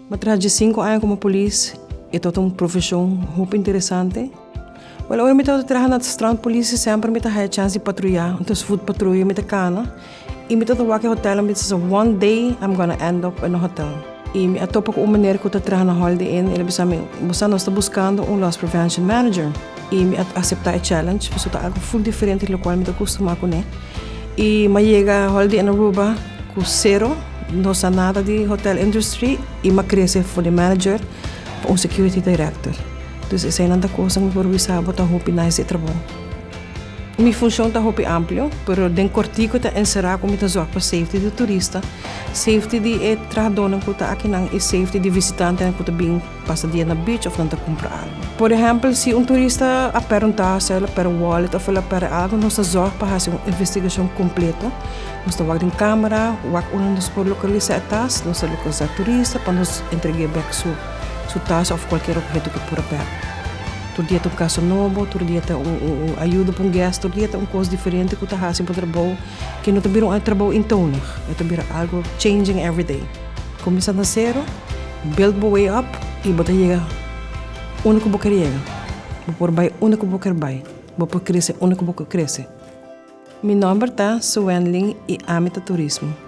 Eu trabalhei 5 anos como polícia. É toda uma profissão muito interessante. Well, eu estou trabalhando na strand polícia sempre me a chance de patrulhar. Então, food patrulha me cana. E me estou trabalhando no hotel. Me diz, one day I'm gonna end up in a hotel. E me atopa com uma maneira que eu estou trabalhando na Holiday Inn. Ele disse, você não está buscando loss prevention manager. E me aceitar a challenge. Porque é algo full diferente do qual me estou acostumado com ele. E me chega a Holiday Inn Aruba com zero. Não sei nada de hotel industry. E me cresce para manager, para um security director. Então, essa é uma coisa que eu vou saber que eu nice trabalho. Minha função está muito ampla, mas den cortico está encerrado como está para safety do turista, safety de trabalhador que está aqui e safety de visitante que está bem passa dia na beach ou não está comprar algo. Por exemplo, se turista a perguntar se ela para wallet ou ela para algo, nós zorg para fazer uma investigação completa. Nós estamos em câmera, nós podemos localizar a taxa, nós localizar turista para nos entregar back sua taxa ou qualquer objeto que por perto. Todo dia tem caso novo, todo dia tem ajuda para guest, todo dia tem coisa diferente que está fazendo para o trabalho, que não está um trabalho intônico, é algo changing every day. Começa a zero, build my way up e bota chega onde que eu quero chegar. Vou por vai onde que eu quero vai. Vou por crescer onde que eu quero crescer. Meu nome é Suenling e amo o turismo.